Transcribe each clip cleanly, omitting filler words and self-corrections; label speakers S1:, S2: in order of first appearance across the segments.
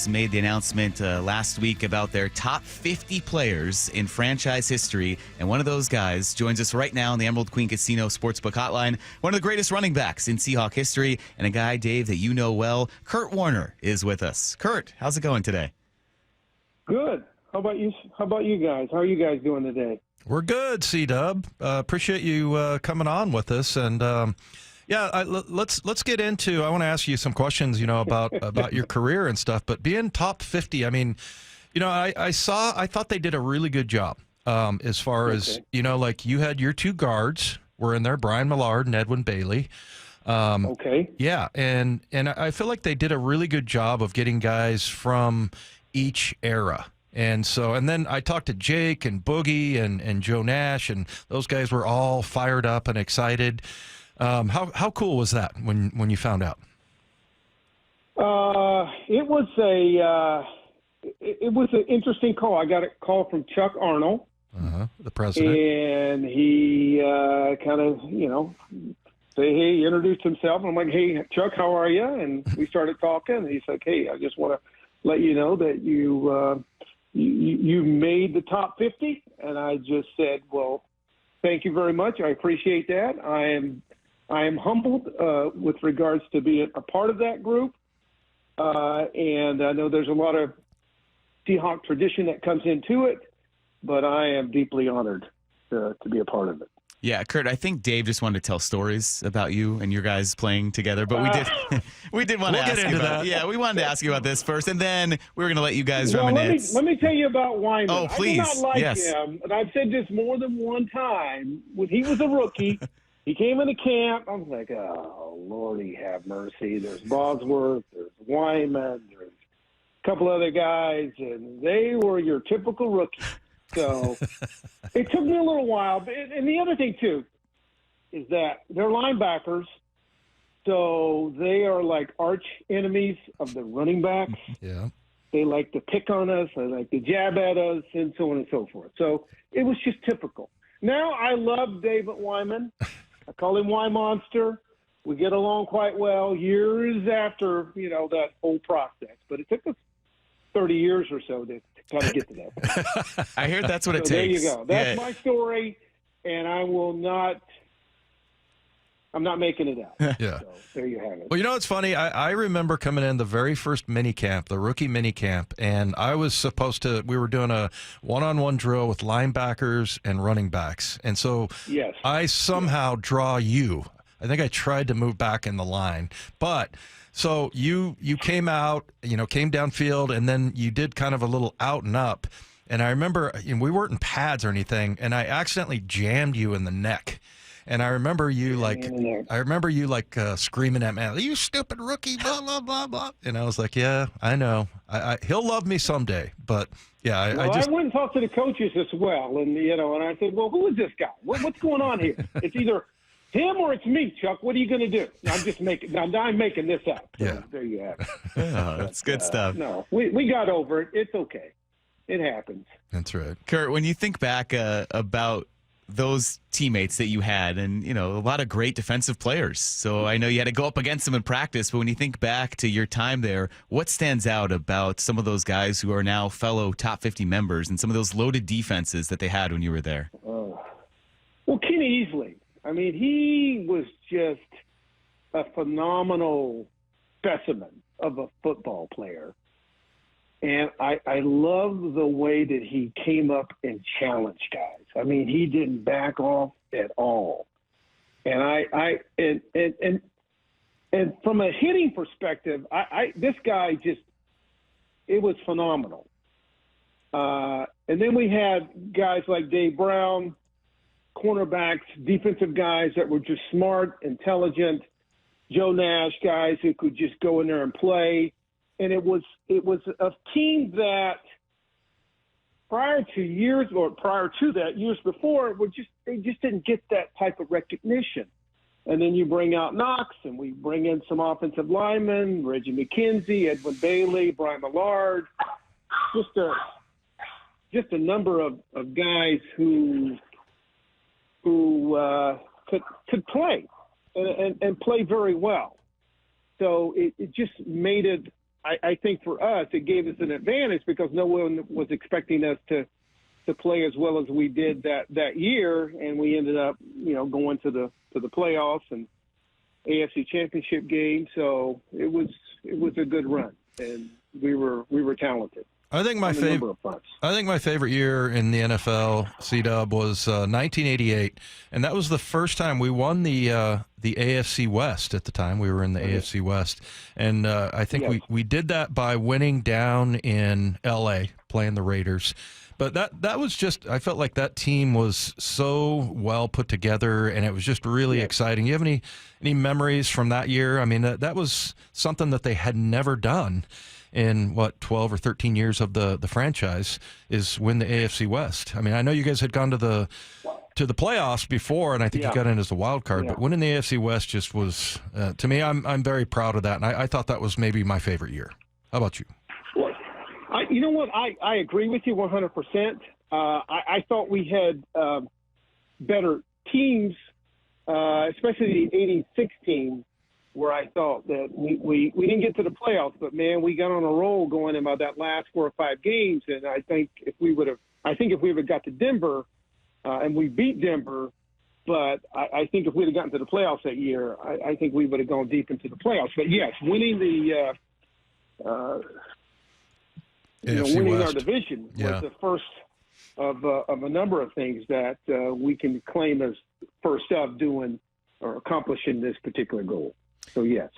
S1: Seahawks made the announcement last week about their top 50 players in franchise history, and one of those guys joins us right now on the Emerald Queen Casino Sportsbook Hotline. One of the greatest running backs in Seahawk history, and a guy, Dave, that you know well. Curt Warner is with us. Curt, how's it going today?
S2: Good. How about you? How about you guys? How are you guys doing today?
S3: We're good, C-Dub. Appreciate you coming on with us, and let's get into. I want to ask you some questions, about your career and stuff. But being top 50, I mean, I thought they did a really good job as far as like you had your two guards were in there, Brian Millard and Edwin Bailey.
S2: Okay.
S3: Yeah, and I feel like they did a really good job of getting guys from each era. And then I talked to Jake and Boogie and Joe Nash, and those guys were all fired up and excited. How cool was that when you found out?
S2: It was an interesting call. I got a call from Chuck Arnold,
S3: the president,
S2: and he kind of he introduced himself. And I'm like, "Hey, Chuck, how are you?" And we started talking. And he's like, "Hey, I just want to let you know that you made the top 50. And I just said, well, thank you very much. I appreciate that. I am humbled with regards to being a part of that group. And I know there's a lot of Seahawk tradition that comes into it, but I am deeply honored to be a part of it.
S1: Yeah, Curt, I think Dave just wanted to tell stories about you and your guys playing together, but we did want to ask you about. Yeah, we wanted to ask you about this first, and then we were going to let you guys reminisce.
S2: Let me tell you about Wyman.
S1: Oh, please.
S2: I do not like
S1: yes.
S2: him, and I've said this more than one time. When he was a rookie, he came into camp. I was like, oh, Lordy have mercy. There's Bosworth, there's Wyman, there's a couple other guys, and they were your typical rookies. So it took me a little while. And the other thing, too, is that they're linebackers, so they are like arch enemies of the running backs.
S3: Yeah.
S2: They like to pick on us. They like to jab at us, and so on and so forth. So it was just typical. Now I love David Wyman. I call him Y Monster. We get along quite well years after, that whole process. But it took us 30 years or so to kind of get to that point.
S1: I hear that's what it takes.
S2: There you go. That's my story, and I'm not making it up.
S3: Yeah.
S2: So there you have it.
S3: Well, it's funny. I remember coming in the very first mini camp, the rookie mini camp, and I was we were doing a one-on-one drill with linebackers and running backs. And so
S2: yes.
S3: I somehow draw you. I think I tried to move back in the line, but so you came out, came downfield, and then you did kind of a little out and up. And I remember we weren't in pads or anything, and I accidentally jammed you in the neck. And I remember you screaming at me, "You stupid rookie!" Blah blah blah blah. And I was like, "Yeah, I know. He'll love me someday." But yeah, I
S2: went and talked to the coaches as well, and and I said, "Well, who is this guy? What's going on here? It's either him or it's me, Chuck. What are you going to do?" I'm making this up. So
S3: yeah.
S2: There you have it.
S1: Oh, that's good stuff.
S2: No, we got over it. It's okay. It happens.
S3: That's right.
S1: Curt, when you think back about those teammates that you had, and a lot of great defensive players, so I know you had to go up against them in practice, but when you think back to your time there, what stands out about some of those guys who are now fellow top 50 members and some of those loaded defenses that they had when you were there?
S2: Well, Kenny Easley. I mean, he was just a phenomenal specimen of a football player. And I love the way that he came up and challenged guys. I mean, he didn't back off at all. And and from a hitting perspective, this guy it was phenomenal. And then we had guys like Dave Brown, cornerbacks, defensive guys that were just smart, intelligent, Joe Nash guys who could just go in there and play. And it was a team that prior to that, years before, they just didn't get that type of recognition. And then you bring out Knox, and we bring in some offensive linemen, Reggie McKenzie, Edwin Bailey, Brian Millard, just a number of guys who could play and play very well. So it just made it I think for us, it gave us an advantage because no one was expecting us to play as well as we did that year, and we ended up, going to the playoffs and AFC Championship game. So it was a good run, and we were talented.
S3: I think my favorite year in the NFL, C-Dub, was 1988, and that was the first time we won the AFC West. At the time, we were in the AFC West, and I think we did that by winning down in L.A. playing the Raiders. But that was just, I felt like that team was so well put together, and it was just really exciting. You have any memories from that year? I mean, that was something that they had never done in 12 or 13 years of the franchise, is win the AFC West. I mean, I know you guys had gone to the playoffs before, and I think you got in as a wild card, but winning the AFC West just was, to me, I'm very proud of that, and I thought that was maybe my favorite year. How about you?
S2: Well, you know what? I agree with you 100%. I thought we had better teams, especially the 86 team, where I thought that we didn't get to the playoffs, but man, we got on a roll going in about that last 4 or 5 games. And I think if we would have got to Denver, and we beat Denver, but I think if we'd have gotten to the playoffs that year, I think we would have gone deep into the playoffs. But yes, winning winning our division was the first of a number of things that we can claim as first up doing or accomplishing this particular goal. So, yes.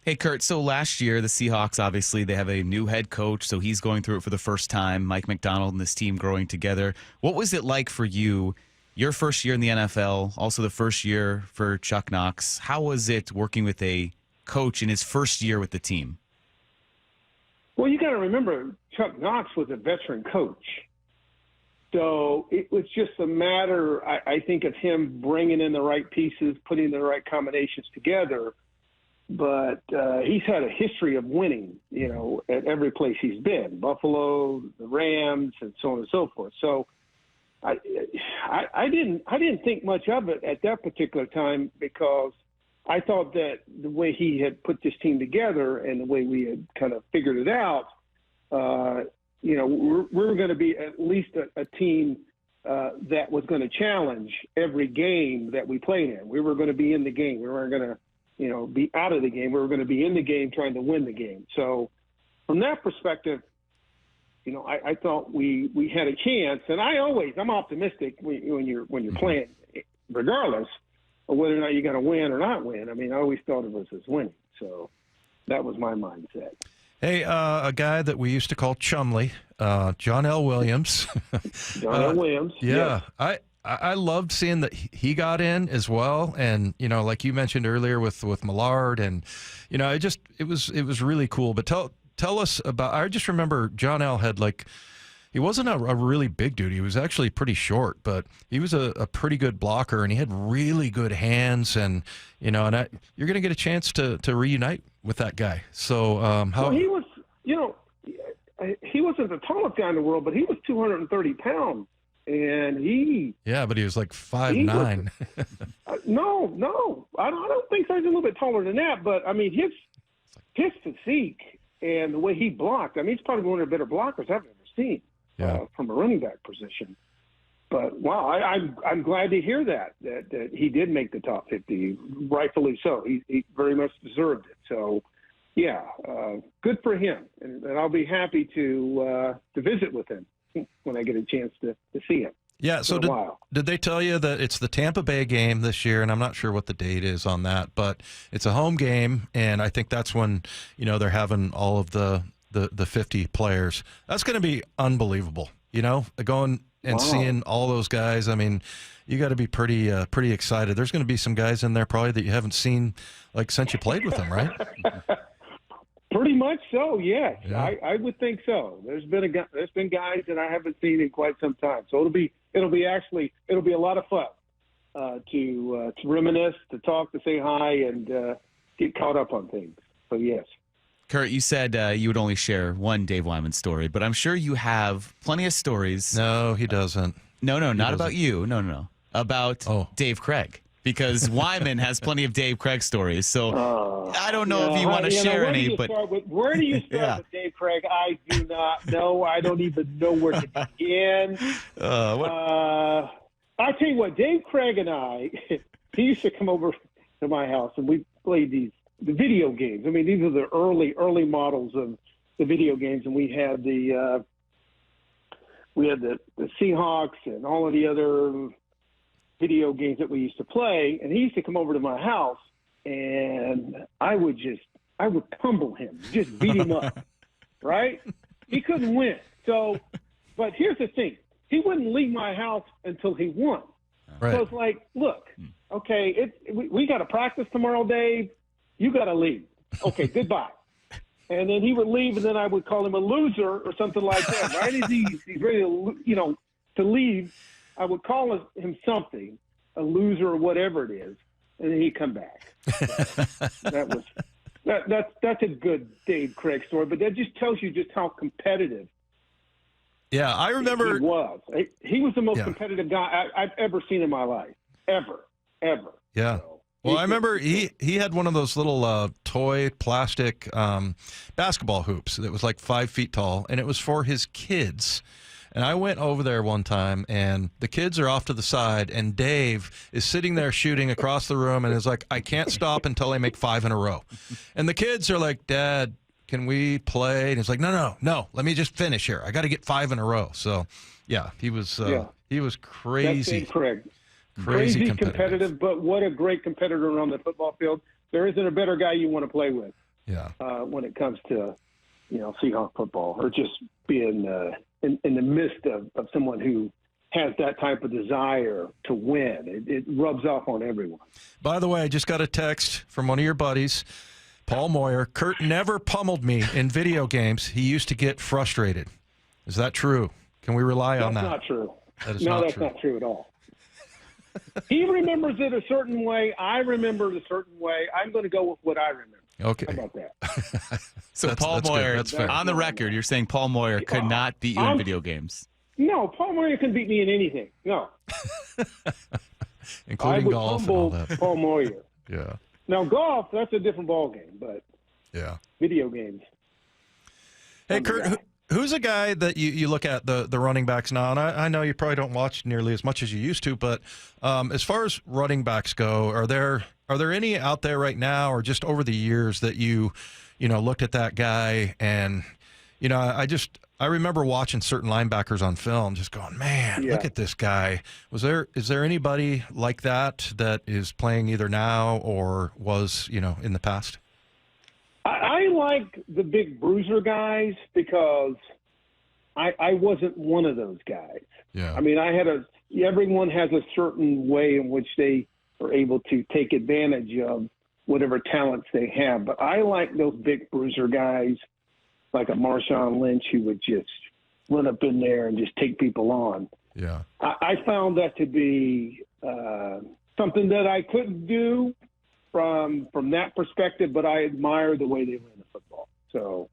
S1: Hey, Curt, so last year, the Seahawks, obviously, they have a new head coach, so he's going through it for the first time, Mike McDonald and this team growing together. What was it like for you, your first year in the NFL, also the first year for Chuck Knox? How was it working with a coach in his first year with the team?
S2: Well, you got to remember, Chuck Knox was a veteran coach. So it was just a matter, I think, of him bringing in the right pieces, putting the right combinations together. But he's had a history of winning, at every place he's been, Buffalo, the Rams, and so on and so forth. So I didn't think much of it at that particular time because I thought that the way he had put this team together and the way we had kind of figured it out, we're going to be at least a team that was going to challenge every game that we played in. We were going to be in the game. We weren't going to, be out of the game. We were going to be in the game trying to win the game. So from that perspective, I thought we had a chance. And I'm optimistic when you're playing, regardless of whether or not you're going to win or not win. I mean, I always thought of us as winning. So that was my mindset.
S3: Hey, a guy that we used to call Chumley, John L. Williams.
S2: John L. Williams.
S3: Yeah.
S2: Yes.
S3: I loved seeing that he got in as well. And, like you mentioned earlier with Millard and, it was really cool. But tell us about, I just remember John L. had he wasn't a really big dude. He was actually pretty short, but he was a pretty good blocker, and he had really good hands. And, you're going to get a chance to reunite with that guy. So how
S2: he was, he wasn't the tallest guy in the world, but he was 230 pounds. And
S3: but he was like 5'9".
S2: No, I don't think so. He's a little bit taller than that. But I mean, his physique and the way he blocked. I mean, he's probably one of the better blockers I've ever seen from a running back position. But wow, I'm glad to hear that he did make the top 50, rightfully so. He very much deserved it. So yeah, good for him, and I'll be happy to visit with him when I get a chance to see him.
S3: Yeah, so did they tell you that it's the Tampa Bay game this year, and I'm not sure what the date is on that, but it's a home game, and I think that's when, they're having all of the 50 players. That's going to be unbelievable, going and seeing all those guys. I mean, you got to be pretty excited. There's going to be some guys in there probably that you haven't seen since you played with them, right?
S2: Pretty much so, yes.
S3: Yeah.
S2: I would think so. There's been guys that I haven't seen in quite some time, so it'll be a lot of fun to reminisce, to talk, to say hi, and get caught up on things. So yes.
S1: Curt, you said you would only share one Dave Wyman story, but I'm sure you have plenty of stories.
S3: No, he doesn't.
S1: No, not about you. No. About Dave Kreig. because Wyman has plenty of Dave Kreig stories. So I don't know if you want to share any, but
S2: where do you start with Dave Kreig? I do not know. I don't even know where to begin. I tell you what, Dave Kreig and I, he used to come over to my house and we played the video games. I mean, these are the early models of the video games, and we had the Seahawks and all of the other video games that we used to play. And he used to come over to my house, and I would pummel him, just beat him up, right? He couldn't win. So, but here's the thing: he wouldn't leave my house until he won.
S3: Right.
S2: So it's like, look, okay, we got to practice tomorrow, Dave. You got to leave. Okay, goodbye. And then he would leave, and then I would call him a loser or something like that. Right as he's ready to, to leave, I would call him something, a loser or whatever it is, and then he'd come back. So that's a good Dave Kreig story, but that just tells you just how competitive.
S3: Yeah, I remember.
S2: He was the most competitive guy I've ever seen in my life, ever.
S3: Yeah.
S2: So,
S3: well, I remember he had one of those little toy plastic basketball hoops that was like 5 feet tall, and it was for his kids. And I went over there one time, and the kids are off to the side, and Dave is sitting there shooting across the room and is like, I can't stop until I make 5 in a row. And the kids are like, Dad, can we play? And he's like, no, let me just finish here. I got to get 5 in a row. So, yeah, he was crazy.
S2: That's correct. Crazy competitive, but what a great competitor on the football field. There isn't a better guy you want to play with.
S3: Yeah.
S2: When it comes to, Seahawks football, or just being in the midst of someone who has that type of desire to win. It rubs off on everyone.
S3: By the way, I just got a text from one of your buddies, Paul Moyer. Curt never pummeled me in video games. He used to get frustrated. Is that true? Can we rely on that?
S2: That's not true.
S3: That is
S2: that's not true at all. He remembers it a certain way. I remember it a certain way. I'm going to go with what I remember.
S3: Okay.
S2: How about that?
S1: So Paul Moyer,
S3: on
S1: the record, you're saying Paul Moyer could not beat you in video games.
S2: No, Paul Moyer couldn't beat me in anything. No.
S3: Including golf and all that.
S2: Paul Moyer.
S3: Yeah.
S2: Now, golf, that's a different ballgame, but video games.
S3: Hey, Curt, who's a guy that you look at the running backs now? And I know you probably don't watch nearly as much as you used to, but as far as running backs go, are there any out there right now, or just over the years that you looked at that guy and I remember watching certain linebackers on film, just going, man, look at this guy. Is there anybody like that is playing either now or was in the past?
S2: I like the big bruiser guys because I wasn't one of those guys.
S3: Yeah.
S2: I mean, everyone has a certain way in which they are able to take advantage of whatever talents they have. But I like those big bruiser guys, like a Marshawn Lynch, who would just run up in there and just take people on.
S3: Yeah.
S2: I found that to be something that I couldn't do from that perspective, but I admire the way they ran the football. So,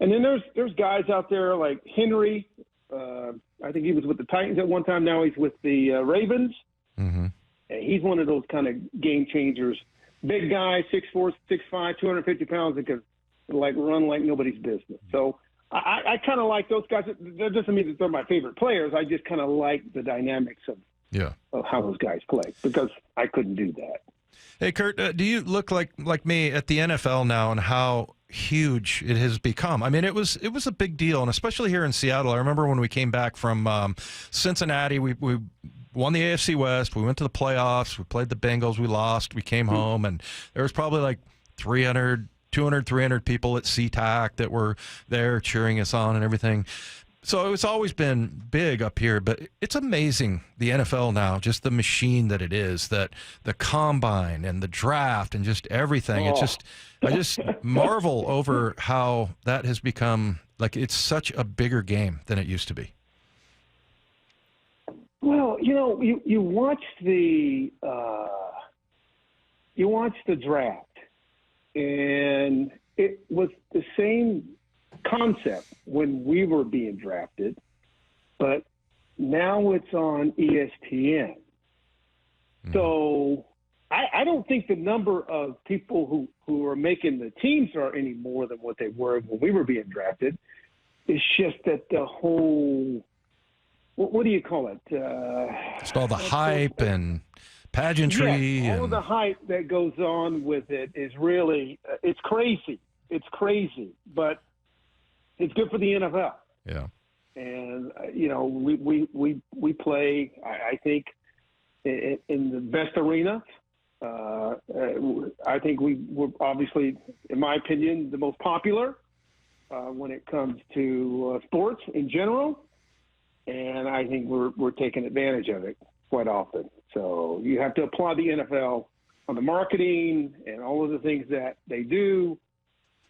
S2: and then there's guys out there like Henry. I think he was with the Titans at one time. Now he's with the Ravens.
S3: Mm-hmm.
S2: And he's one of those kind of game changers. Big guy, 6'4", 6'5", 250 pounds, that can run like nobody's business. So I kind of like those guys. That doesn't mean that they're my favorite players. I just kind of like the dynamics of how those guys play, because I couldn't do that.
S3: Hey, Curt, do you look like me at the NFL now and how huge it has become? I mean, it was a big deal, and especially here in Seattle. I remember when we came back from Cincinnati, we won the AFC West. We went to the playoffs. We played the Bengals. We lost. We came home, and there was probably like 300 people at SeaTac that were there cheering us on and everything. So it's always been big up here, but it's amazing, the NFL now, just the machine that it is, that the combine and the draft and just everything. It's just, I just marvel over how that has become, it's such a bigger game than it used to be.
S2: Well, you watch the draft, and it was the same concept when we were being drafted, but now it's on ESPN. So I don't think the number of people who are making the teams are any more than what they were when we were being drafted. It's just that the whole, what do you call it?
S3: Just all the hype and pageantry.
S2: Yes, all of the hype that goes on with it is really, it's crazy. It's crazy, but it's good for the NFL.
S3: Yeah.
S2: And, we play, I think, in the best arena. I think we're obviously, in my opinion, the most popular when it comes to sports in general, and I think we're taking advantage of it quite often. So you have to applaud the NFL on the marketing and all of the things that they do,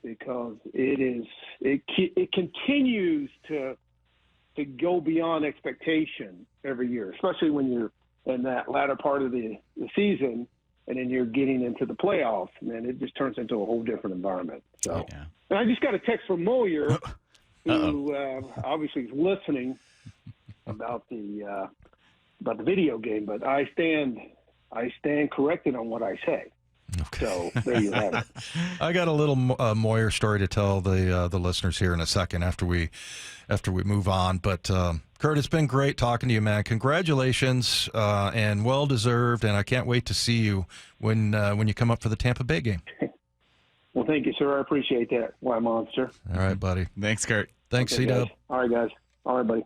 S2: because it continues to go beyond expectation every year, especially when you're in that latter part of the season. And then you're getting into the playoffs, and then it just turns into a whole different environment. So, And I just got a text from Moyer, who obviously is listening about the video game, but I stand corrected on what I say.
S3: Okay.
S2: So there you have it.
S3: I got a little Moyer story to tell the listeners here in a second after we move on. But Curt, it's been great talking to you, man. Congratulations, and well deserved. And I can't wait to see you when you come up for the Tampa Bay game.
S2: Well, thank you, sir. I appreciate that. Why, Monster.
S3: All right, buddy.
S1: Thanks, Curt.
S3: Thanks,
S2: Okay,
S3: C-Dub.
S2: All right, guys. All right, buddy.